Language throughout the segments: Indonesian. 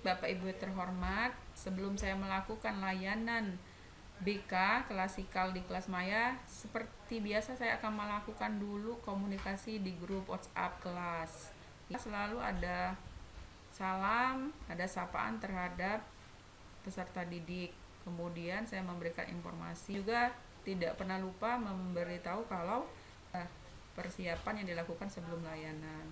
Bapak Ibu terhormat, sebelum saya melakukan layanan BK klasikal di kelas Maya, seperti biasa saya akan melakukan dulu komunikasi di grup WhatsApp kelas. Selalu ada salam, ada sapaan terhadap peserta didik. Kemudian saya memberikan informasi juga, tidak pernah lupa memberitahu kalau persiapan yang dilakukan sebelum layanan.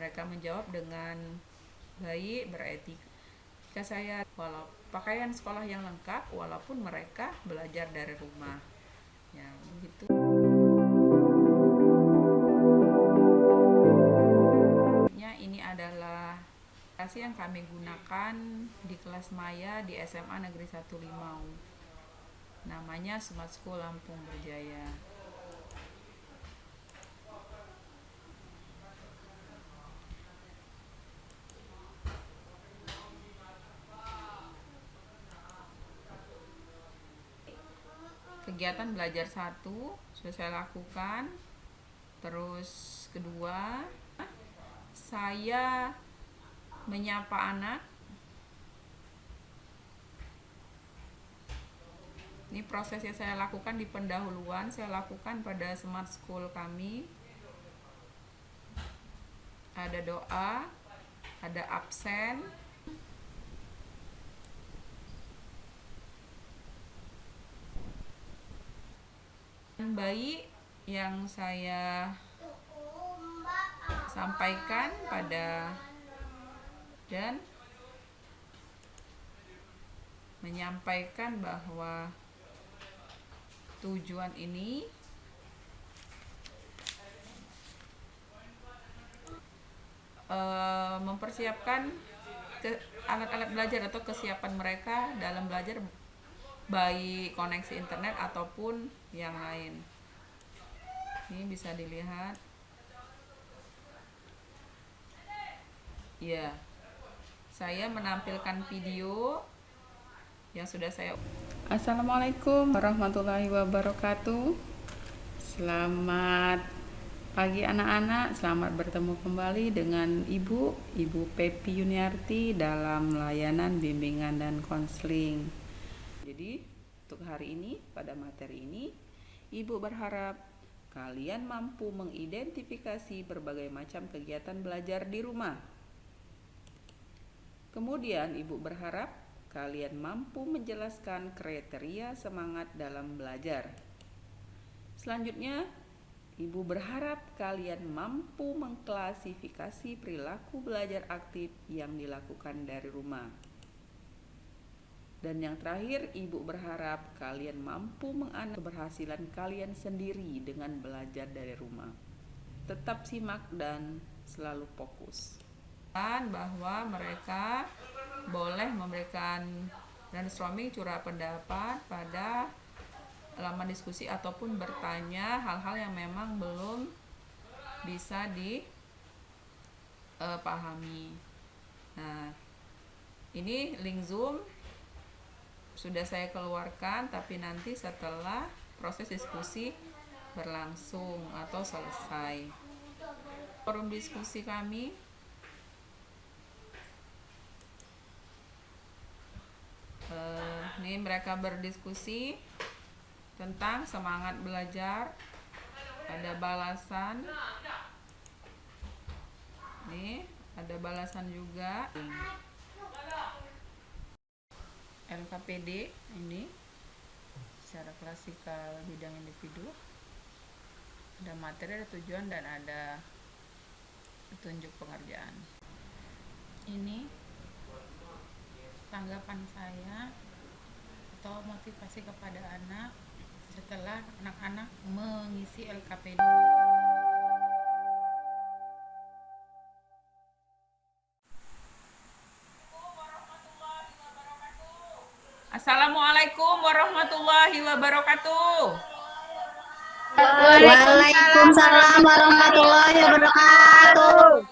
Mereka menjawab dengan baik, beretika. Jika saya pakaian sekolah yang lengkap walaupun mereka belajar dari rumah. Ya, begitu. Ini adalah aplikasi yang kami gunakan di kelas Maya di SMA Negeri 1 Limau. Namanya Smart School Lampung Berjaya. Kegiatan belajar 1 sudah saya lakukan. Terus kedua, saya menyapa anak. Ini proses yang saya lakukan di pendahuluan, saya lakukan pada Smart School kami. Ada doa, ada absen, bayi yang saya sampaikan pada dan menyampaikan bahwa tujuan ini mempersiapkan alat-alat belajar atau kesiapan mereka dalam belajar, baik koneksi internet ataupun yang lain. Ini bisa dilihat. Ya, saya menampilkan video yang sudah saya. Assalamualaikum warahmatullahi wabarakatuh. Selamat pagi anak-anak, selamat bertemu kembali dengan Ibu Pepi Yuniarti dalam layanan bimbingan dan konseling. Jadi untuk hari ini, pada materi ini, Ibu berharap kalian mampu mengidentifikasi berbagai macam kegiatan belajar di rumah. Kemudian Ibu berharap kalian mampu menjelaskan kriteria semangat dalam belajar. Selanjutnya, Ibu berharap kalian mampu mengklasifikasi perilaku belajar aktif yang dilakukan dari rumah. Dan yang terakhir, Ibu berharap kalian mampu menganalisis keberhasilan kalian sendiri dengan belajar dari rumah. Tetap simak dan selalu fokus. Dan bahwa mereka boleh memberikan brainstorming, curah pendapat pada halaman diskusi ataupun bertanya hal-hal yang memang belum bisa dipahami. Nah, ini link Zoom sudah saya keluarkan, tapi nanti setelah proses diskusi berlangsung atau selesai. Forum diskusi kami ini mereka berdiskusi tentang semangat belajar, ada balasan, nih ada balasan juga. LKPD ini secara klasikal bidang individu, ada materi, ada tujuan, dan ada petunjuk pengerjaan. Ini tanggapan saya atau motivasi kepada anak setelah anak-anak mengisi LKPD. Assalamualaikum warahmatullahi wabarakatuh. Waalaikumsalam warahmatullahi wabarakatuh.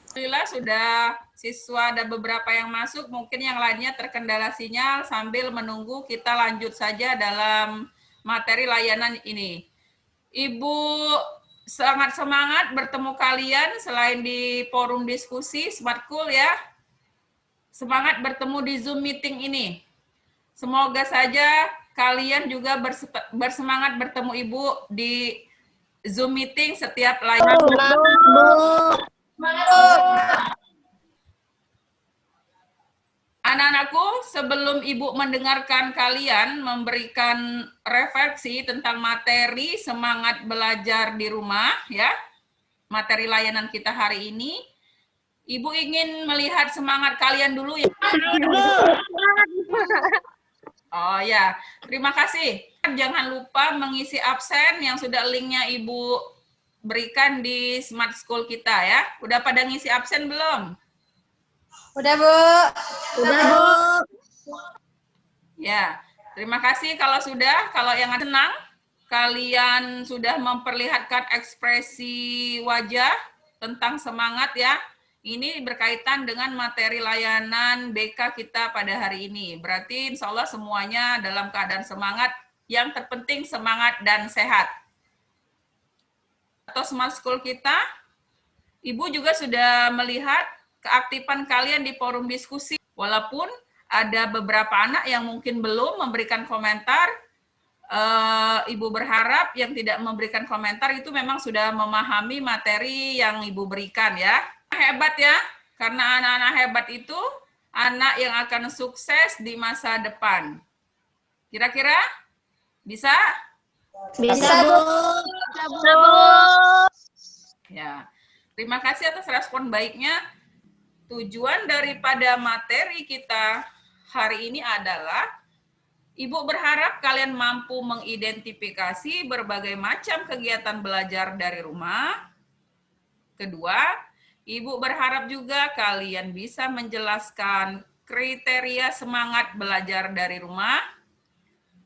Alhamdulillah sudah siswa ada beberapa yang masuk, mungkin yang lainnya terkendala sinyal. Sambil menunggu, kita lanjut saja dalam materi layanan ini. Ibu sangat semangat bertemu kalian selain di forum diskusi Smart School ya. semangat bertemu di Zoom meeting ini. Semoga saja kalian juga bersemangat bertemu Ibu di Zoom meeting setiap layanan. Semangat, Bu. Anak-anakku, sebelum Ibu mendengarkan kalian memberikan refleksi tentang materi semangat belajar di rumah, ya, materi layanan kita hari ini, Ibu ingin melihat semangat kalian dulu ya. Oh ya, terima kasih. Jangan lupa mengisi absen yang sudah linknya Ibu berikan di Smart School kita ya. Udah pada ngisi absen belum? Udah, Bu. Udah, Bu. Ya, terima kasih kalau sudah. Kalau yang senang, kalian sudah memperlihatkan ekspresi wajah tentang semangat ya. Ini berkaitan dengan materi layanan BK kita pada hari ini. Berarti insya Allah semuanya dalam keadaan semangat. Yang terpenting semangat dan sehat. Atau Smart School kita, Ibu juga sudah melihat keaktifan kalian di forum diskusi. Walaupun ada beberapa anak yang mungkin belum memberikan komentar, Ibu berharap yang tidak memberikan komentar itu memang sudah memahami materi yang Ibu berikan ya. Hebat ya, karena anak-anak hebat itu anak yang akan sukses di masa depan. Kira-kira bisa? Bisa, Bu. Bisa, Bu. Ya, terima kasih atas respon baiknya. Tujuan daripada materi kita hari ini adalah Ibu berharap kalian mampu mengidentifikasi berbagai macam kegiatan belajar dari rumah. Kedua, Ibu berharap juga kalian bisa menjelaskan kriteria semangat belajar dari rumah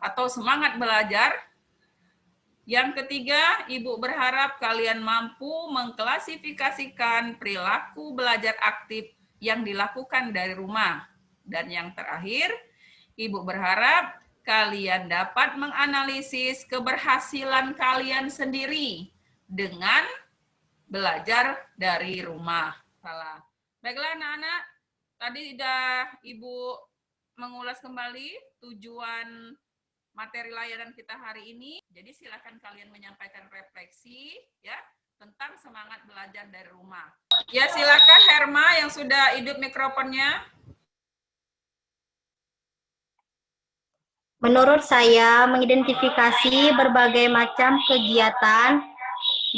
atau semangat belajar. Yang ketiga, Ibu berharap kalian mampu mengklasifikasikan perilaku belajar aktif yang dilakukan dari rumah. Dan yang terakhir, Ibu berharap kalian dapat menganalisis keberhasilan kalian sendiri dengan belajar dari rumah. Salah. Baiklah anak-anak, tadi sudah Ibu mengulas kembali tujuan materi layanan kita hari ini. Jadi silakan kalian menyampaikan refleksi ya tentang semangat belajar dari rumah. Ya silakan Herma yang sudah hidup mikrofonnya. Menurut saya, mengidentifikasi berbagai macam kegiatan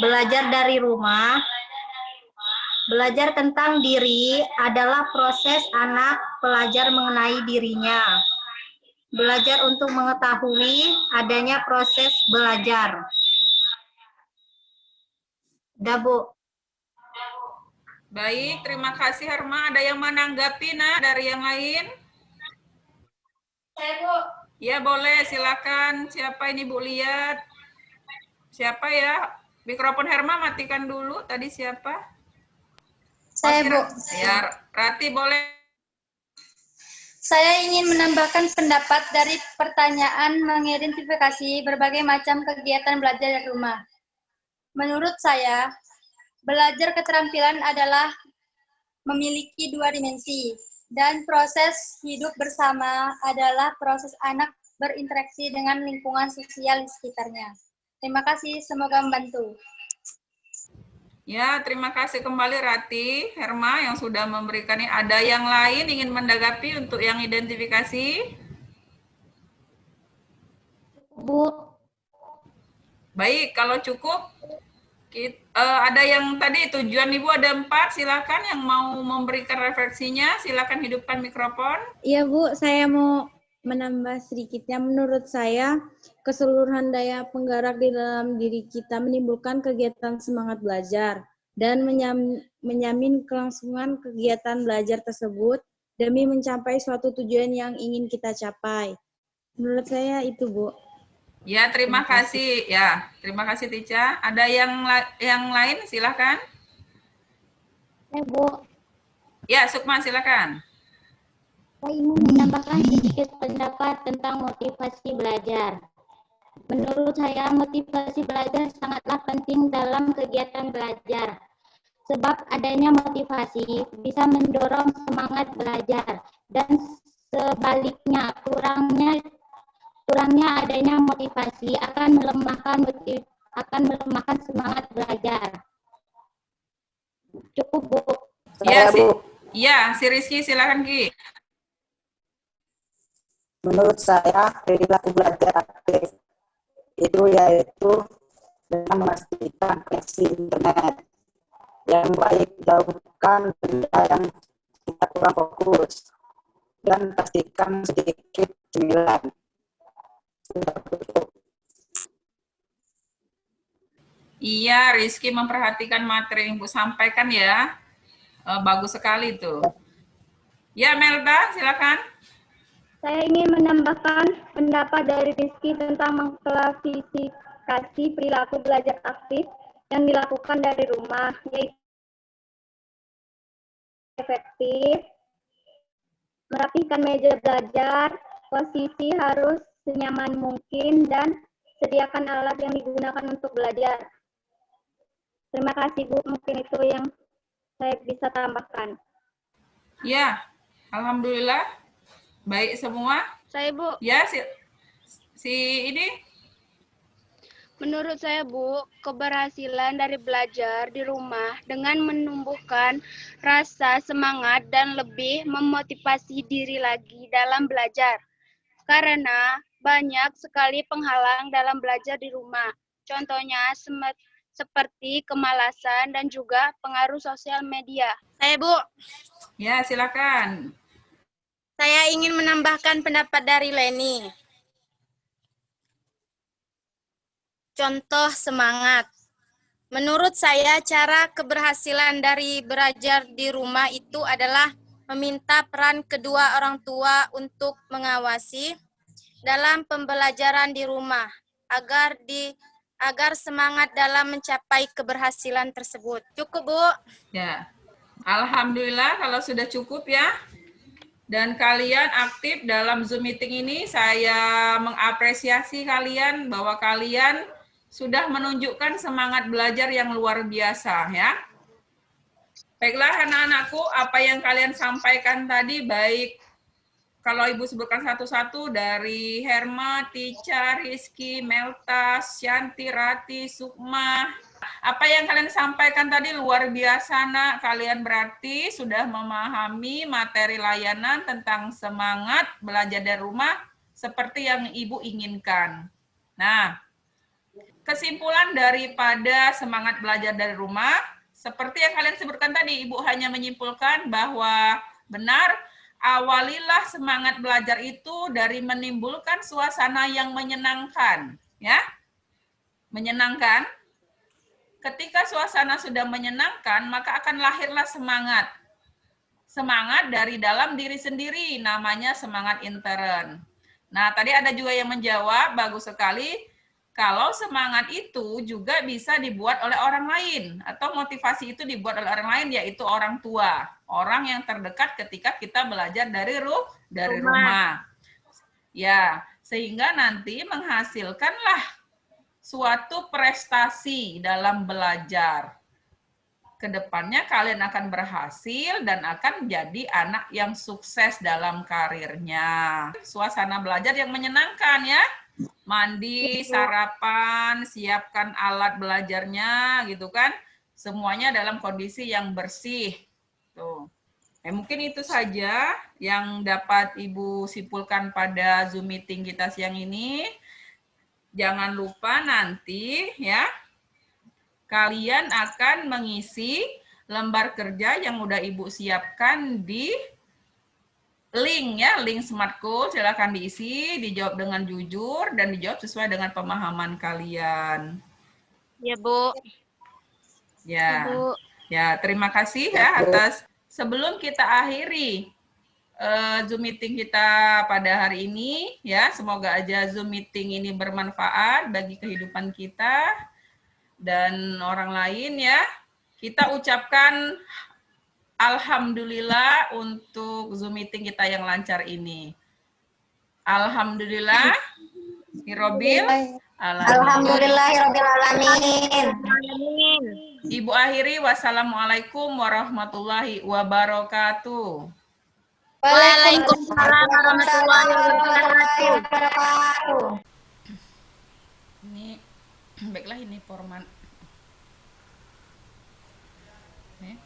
belajar dari rumah, belajar tentang diri adalah proses anak pelajar mengenai dirinya. Belajar untuk mengetahui adanya proses belajar. Udah, Bu. Baik, terima kasih Herma. Ada yang menanggapi dari yang lain? Saya, Bu. Ya boleh, silakan. Siapa ini Bu lihat? Siapa ya? Mikrofon Herma matikan dulu. Tadi siapa? Saya, Bu. Ya, Rati boleh. Saya ingin menambahkan pendapat dari pertanyaan mengidentifikasi berbagai macam kegiatan belajar dari rumah. Menurut saya, belajar keterampilan adalah memiliki dua dimensi, dan proses hidup bersama adalah proses anak berinteraksi dengan lingkungan sosial di sekitarnya. Terima kasih, semoga membantu. Ya, terima kasih kembali Rati, Herma yang sudah memberikan ini. Ada yang lain ingin menanggapi untuk yang identifikasi? Bu. Baik, kalau cukup, ada yang tadi tujuan Ibu ada 4, silakan yang mau memberikan refleksinya, silakan hidupkan mikrofon. Iya Bu, saya mau menambah sedikitnya. Menurut saya, keseluruhan daya penggerak di dalam diri kita menimbulkan kegiatan semangat belajar dan menjamin kelangsungan kegiatan belajar tersebut demi mencapai suatu tujuan yang ingin kita capai. Menurut saya itu, Bu. Ya, terima kasih. Ya, terima kasih Tica. Ada yang lain, silakan. Ya, Bu. Ya, Sukma, silakan. Saya ingin menambahkan sedikit pendapat tentang motivasi belajar. Menurut saya, motivasi belajar sangatlah penting dalam kegiatan belajar. sebab adanya motivasi bisa mendorong semangat belajar dan sebaliknya kurangnya adanya motivasi akan melemahkan semangat belajar. Cukup, Bu. Iya, Saya, Bu. Si Rizky, silakan Ki. Menurut saya, perilaku belajar aktif itu yaitu dengan memastikan koneksi internet yang baik, jauhkan benda yang kita kurang fokus, dan pastikan sedikit cemilan. Sudah tutup. Iya, Rizky memperhatikan materi yang Ibu sampaikan ya. Bagus sekali tuh. Ya, Melda, silakan. Saya ingin menambahkan pendapat dari Rizky tentang mengklasifikasi perilaku belajar aktif yang dilakukan dari rumah, yaitu efektif, merapikan meja belajar, posisi harus senyaman mungkin, dan sediakan alat yang digunakan untuk belajar. Terima kasih, Bu. Mungkin itu yang saya bisa tambahkan. Ya, alhamdulillah. Baik semua. Saya, Bu. Ya, si ini. Menurut saya, Bu, keberhasilan dari belajar di rumah dengan menumbuhkan rasa semangat dan lebih memotivasi diri lagi dalam belajar. Karena banyak sekali penghalang dalam belajar di rumah. Contohnya seperti kemalasan dan juga pengaruh sosial media. Saya, Bu. Ya, silakan. Saya ingin menambahkan pendapat dari Leni. Contoh semangat. Menurut saya, cara keberhasilan dari belajar di rumah itu adalah meminta peran kedua orang tua untuk mengawasi dalam pembelajaran di rumah agar semangat dalam mencapai keberhasilan tersebut. Cukup, Bu. Ya. Alhamdulillah kalau sudah cukup ya. Dan kalian aktif dalam Zoom meeting ini, saya mengapresiasi kalian bahwa kalian sudah menunjukkan semangat belajar yang luar biasa ya. Baiklah anak-anakku, apa yang kalian sampaikan tadi baik kalau Ibu sebutkan satu-satu dari Herma, Tica, Rizky, Melta, Syanti, Rati, Sukma. Apa yang kalian sampaikan tadi luar biasa, nak. Kalian berarti sudah memahami materi layanan tentang semangat belajar dari rumah seperti yang Ibu inginkan. Nah, kesimpulan daripada semangat belajar dari rumah, seperti yang kalian sebutkan tadi, Ibu hanya menyimpulkan bahwa benar, awalilah semangat belajar itu dari menimbulkan suasana yang menyenangkan, ya. Menyenangkan. Ketika suasana sudah menyenangkan, maka akan lahirlah semangat. Semangat dari dalam diri sendiri, namanya semangat intern. Nah, tadi ada juga yang menjawab, bagus sekali, kalau semangat itu juga bisa dibuat oleh orang lain, atau motivasi itu dibuat oleh orang lain, yaitu orang tua, orang yang terdekat ketika kita belajar dari rumah. Ya, sehingga nanti menghasilkanlah suatu prestasi dalam belajar. Kedepannya kalian akan berhasil dan akan menjadi anak yang sukses dalam karirnya. Suasana belajar yang menyenangkan ya. Mandi, sarapan, siapkan alat belajarnya gitu kan. Semuanya dalam kondisi yang bersih. Tuh. Mungkin itu saja yang dapat Ibu simpulkan pada Zoom meeting kita siang ini. Jangan lupa nanti ya, kalian akan mengisi lembar kerja yang udah Ibu siapkan di link ya, link SmartCool. Silakan diisi, dijawab dengan jujur, dan dijawab sesuai dengan pemahaman kalian. Ya, Bu. Ya, Bu. Ya, terima kasih ya atas. Sebelum kita akhiri Zoom meeting kita pada hari ini ya, semoga aja Zoom meeting ini bermanfaat bagi kehidupan kita dan orang lain ya. Kita ucapkan alhamdulillah untuk Zoom meeting kita yang lancar ini. Alhamdulillah. Alhamdulillahirabbil alamin. Alhamdulillahirabbil alamin. Ibu akhiri, wassalamualaikum warahmatullahi wabarakatuh. Waalaikumsalam warahmatullahi wabarakatuh. Ini, baiklah ini format. Nih.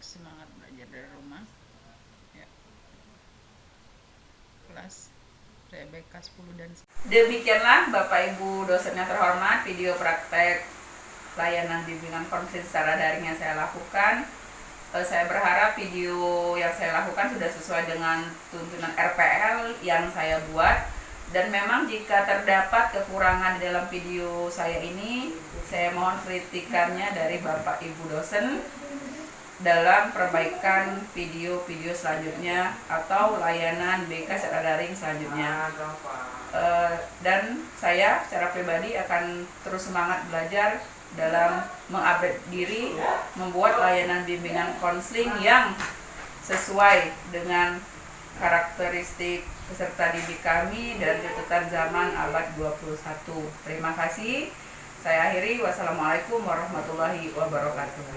Semangat belajar dari rumah. Ya. Kelas TBK 10 dan demikianlah Bapak Ibu dosen yang terhormat, video praktek layanan bimbingan konseling secara daring yang saya lakukan. Saya berharap video yang saya lakukan sudah sesuai dengan tuntunan RPL yang saya buat, dan memang jika terdapat kekurangan di dalam video saya ini, saya mohon kritikannya dari Bapak Ibu dosen dalam perbaikan video-video selanjutnya atau layanan BK secara daring selanjutnya. Dan saya secara pribadi akan terus semangat belajar dalam mengupdate diri, membuat layanan bimbingan konseling yang sesuai dengan karakteristik peserta didik kami dan tuntutan zaman abad 21. Terima kasih. Saya akhiri. Wassalamualaikum warahmatullahi wabarakatuh.